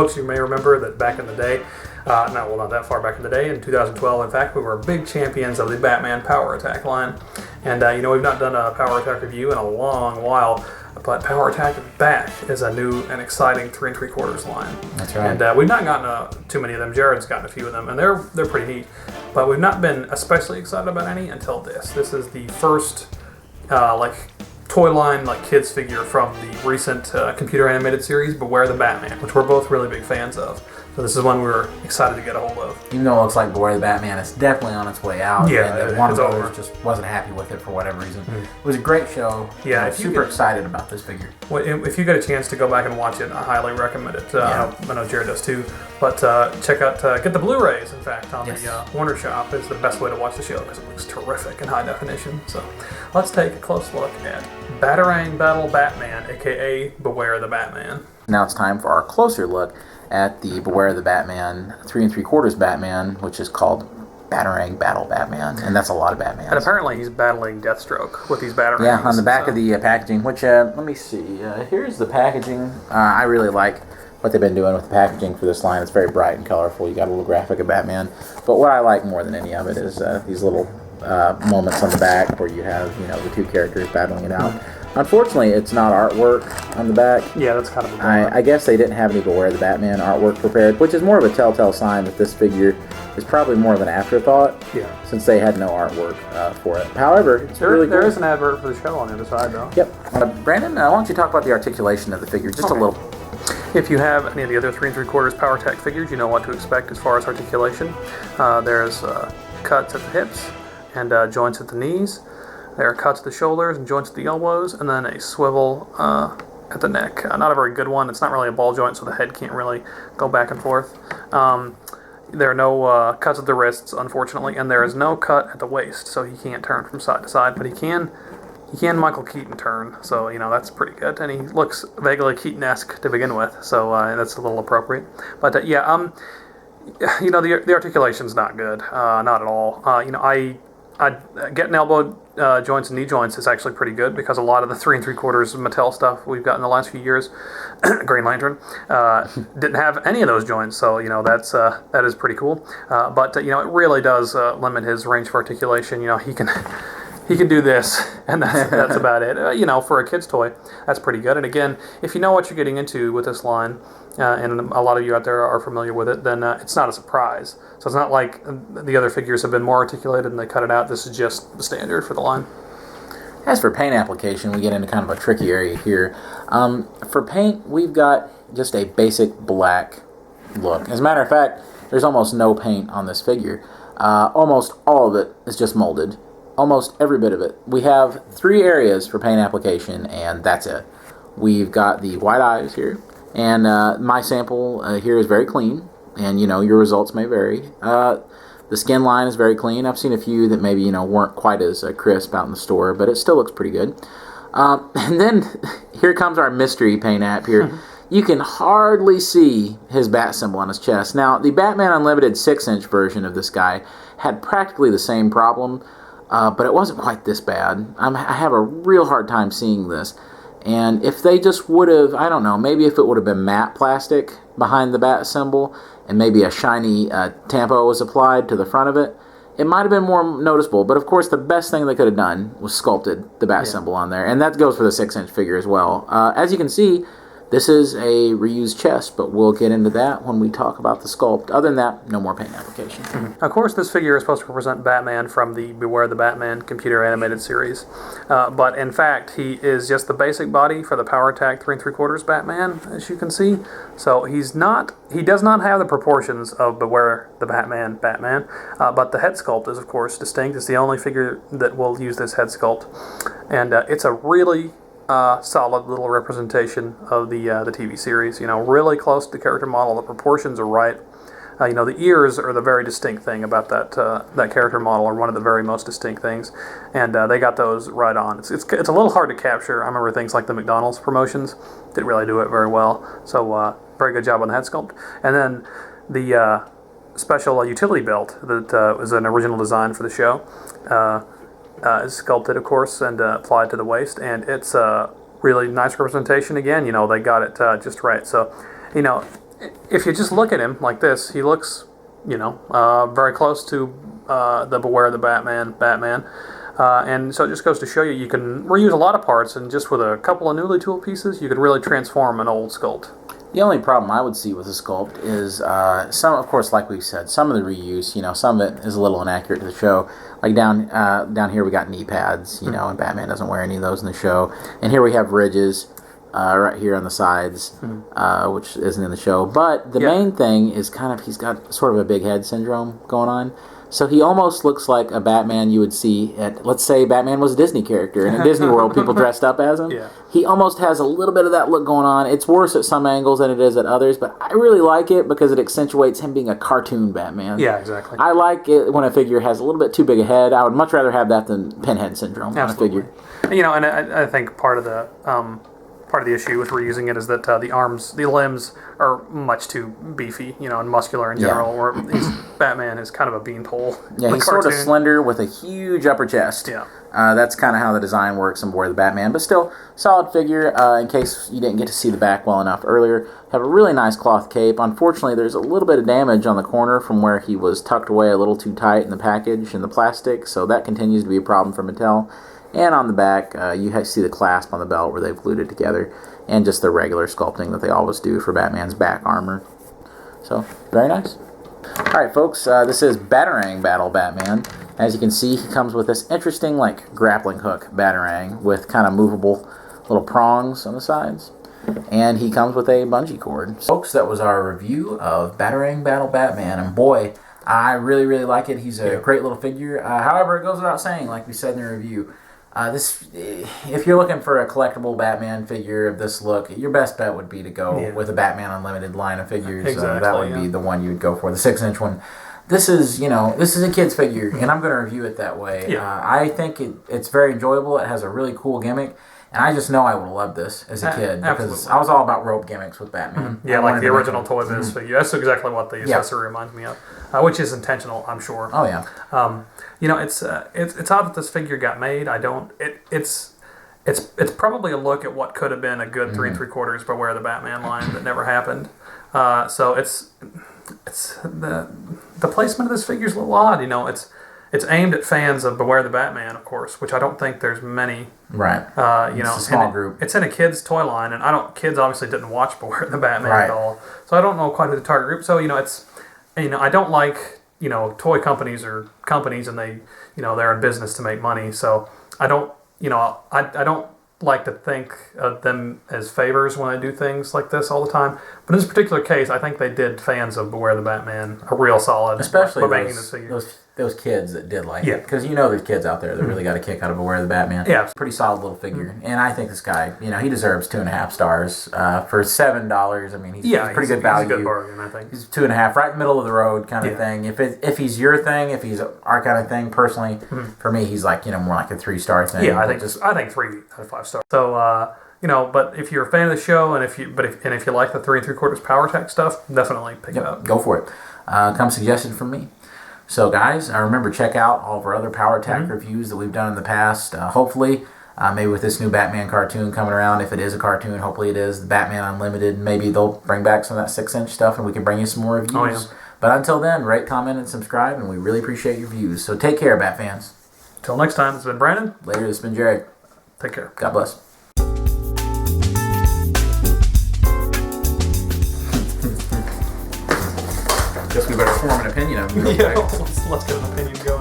folks, you may remember that back in the day, not that far back in the day, in 2012, in fact, we were big champions of the Batman Power Attack line. And, we've not done a Power Attack review in a long while, but Power Attack back is a new and exciting 3 3/4 line. That's right. And we've not gotten too many of them. Jared's gotten a few of them, and they're pretty neat. But we've not been especially excited about any until this. This is the first, toy line, kids figure from the recent computer animated series, Beware the Batman, which we're both really big fans of. So this is one we were excited to get a hold of. Even though it looks like Beware the Batman, it's definitely on its way out. Yeah, and Warner it's Brothers over. just wasn't happy with it for whatever reason. It was a great show. Yeah, I'm super excited about this figure. Well, if you get a chance to go back and watch it, I highly recommend it. I know Jared does too. But check out, get the Blu-rays, in fact, on the Warner Shop. Is the best way to watch the show because it looks terrific in high definition. So let's take a close look at Batarang Battle Batman, a.k.a. Beware the Batman. Now it's time for our closer look at the Beware the Batman 3 3/4 Batman, which is called Batarang Battle Batman, and that's a lot of Batman. And apparently he's battling Deathstroke with these Batarangs. Yeah, on the back of the packaging, which, let me see, here's the packaging. I really like what they've been doing with the packaging for this line. It's very bright and colorful. You got a little graphic of Batman, but what I like more than any of it is these little moments on the back where you have, the two characters battling it out. Unfortunately, it's not artwork on the back. Yeah, that's kind of a bummer. I guess they didn't have any Beware the Batman artwork prepared, which is more of a telltale sign that this figure is probably more of an afterthought. Yeah. Since they had no artwork for it. However, it's really cool. There is an advert for the show on the other side, though. Yep. Brandon, why don't you talk about the articulation of the figure just a little? If you have any of the other 3 3/4 Power Attack figures, you know what to expect as far as articulation. There's cuts at the hips and joints at the knees. There are cuts at the shoulders and joints at the elbows, and then a swivel at the neck. Not a very good one. It's not really a ball joint, so the head can't really go back and forth. There are no cuts at the wrists, unfortunately, and there is no cut at the waist, so he can't turn from side to side, but he can Michael Keaton turn, so, that's pretty good. And he looks vaguely Keaton-esque to begin with, so that's a little appropriate. But, the articulation's not good, not at all. I getting elbow joints and knee joints is actually pretty good because a lot of the 3 3/4 Mattel stuff we've got in the last few years, Green Lantern, didn't have any of those joints, so that is pretty cool. But it really does limit his range of articulation. He can do this, and that's about it. For a kid's toy, that's pretty good. And again, if you know what you're getting into with this line, and a lot of you out there are familiar with it, then it's not a surprise. So it's not like the other figures have been more articulated and they cut it out. This is just the standard for the line. As for paint application, we get into kind of a tricky area here. For paint, we've got just a basic black look. As a matter of fact, there's almost no paint on this figure. Almost all of it is just molded. Almost every bit of it. We have 3 areas for paint application, and that's it. We've got the white eyes here, and my sample here is very clean, and your results may vary. The skin line is very clean. I've seen a few that maybe weren't quite as crisp out in the store, but it still looks pretty good. And then here comes our mystery paint app here. You can hardly see his bat symbol on his chest. Now, the Batman Unlimited 6-inch version of this guy had practically the same problem. But it wasn't quite this bad. I have a real hard time seeing this. And if they just would have, I don't know, maybe if it would have been matte plastic behind the bat symbol and maybe a shiny tampo was applied to the front of it, it might have been more noticeable. But of course, the best thing they could have done was sculpted the bat symbol on there. And that goes for the 6-inch figure as well. As you can see, this is a reused chest, but we'll get into that when we talk about the sculpt. Other than that, no more paint application. Of course, this figure is supposed to represent Batman from the Beware the Batman computer animated series. But in fact, he is just the basic body for the Power Attack 3 3/4 Batman, as you can see. So he does not have the proportions of Beware the Batman, but the head sculpt is, of course, distinct. It's the only figure that will use this head sculpt. And it's a really solid little representation of the TV series. Really close to the character model. The proportions are right. The ears are the very distinct thing about that character model, or one of the very most distinct things, and they got those right on. It's a little hard to capture. I remember things like the McDonald's promotions didn't really do it very well. So very good job on the head sculpt. And then the special utility belt that was an original design for the show. Is sculpted, of course, and applied to the waist, and it's a really nice representation. Again, they got it just right. So, if you just look at him like this, he looks, very close to the Beware the Batman. And so it just goes to show you can reuse a lot of parts, and just with a couple of newly tooled pieces, you could really transform an old sculpt. The only problem I would see with the sculpt is some, of course, like we said, some of the reuse, some of it is a little inaccurate to the show. Like down here we got knee pads, and Batman doesn't wear any of those in the show. And here we have ridges right here on the sides, which isn't in the show. But the main thing is he's got sort of a big head syndrome going on. So he almost looks like a Batman you would see at, let's say Batman was a Disney character, and in Disney World people dressed up as him. Yeah. He almost has a little bit of that look going on. It's worse at some angles than it is at others, but I really like it because it accentuates him being a cartoon Batman. Yeah, exactly. I like it when a figure has a little bit too big a head. I would much rather have that than pinhead syndrome on a figure. And I think part of the issue with reusing it is that the limbs are much too beefy, and muscular in general. Where Batman is kind of a beanpole. Yeah, he's sort of slender with a huge upper chest. Yeah. That's kind of how the design works in Beware the Batman, but still solid figure. In case you didn't get to see the back well enough earlier, have a really nice cloth cape. Unfortunately, there's a little bit of damage on the corner from where he was tucked away a little too tight in the package in the plastic, so that continues to be a problem for Mattel. And on the back, you see the clasp on the belt where they've glued it together, and just the regular sculpting that they always do for Batman's back armor. So, very nice. Alright folks, this is Batarang Battle Batman. As you can see, he comes with this interesting grappling hook Batarang with kind of movable little prongs on the sides. And he comes with a bungee cord. Folks, that was our review of Batarang Battle Batman, and boy, I really, really like it. He's a great little figure. However, it goes without saying, like we said in the review, if you're looking for a collectible Batman figure of this look, your best bet would be to go with a Batman Unlimited line of figures. Exactly, that would be the one you would go for, the 6-inch one. This is a kid's figure, and I'm going to review it that way. Yeah. I think it's very enjoyable. It has a really cool gimmick, and I just know I would have loved this as a kid because absolutely. I was all about rope gimmicks with Batman. Yeah, like the original Toy Biz figure. That's exactly what the accessory reminds me of, which is intentional, I'm sure. Oh yeah. It's odd that this figure got made. It's probably a look at what could have been a good 3 3/4 Beware the Batman line that never happened. So it's the placement of this figure is a little odd. It's aimed at fans of Beware the Batman, of course, which I don't think there's many. Right. It's a small group. It's in a kids' toy line, and kids obviously didn't watch Beware the Batman at all, so I don't know quite who the target group. So I don't like toy companies or companies, and they they're in business to make money. So I don't I don't like to think of them as favors when I do things like this all the time. But in this particular case, I think they did fans of Beware the Batman a real solid, especially by making this figure. Those kids that did like it. Because there's kids out there that really got a kick out of Beware the Batman. Yeah. Pretty solid little figure. And I think this guy, he deserves 2.5 stars. For $7, I mean, he's pretty good value. He's a good bargain, I think. He's 2.5, right in the middle of the road kind of thing. If he's your thing, if he's our kind of thing, personally, for me, he's more like a 3-star thing. Yeah, I think 3 out of 5 stars. So, but if you're a fan of the show, and if you like the 3 3/4 Power Tech stuff, definitely pick it up. Go for it. Come suggested from me. So guys, remember, check out all of our other Power Tech reviews that we've done in the past. Hopefully, maybe with this new Batman cartoon coming around, if it is a cartoon, hopefully it is, the Batman Unlimited, maybe they'll bring back some of that 6-inch stuff and we can bring you some more reviews. Oh, yeah. But until then, rate, comment, and subscribe, and we really appreciate your views. So take care, Bat fans. Until next time, it's been Brandon. Later, this has been Jared. Take care. God bless. Guess we better form an opinion of him. Yeah, let's get an opinion going.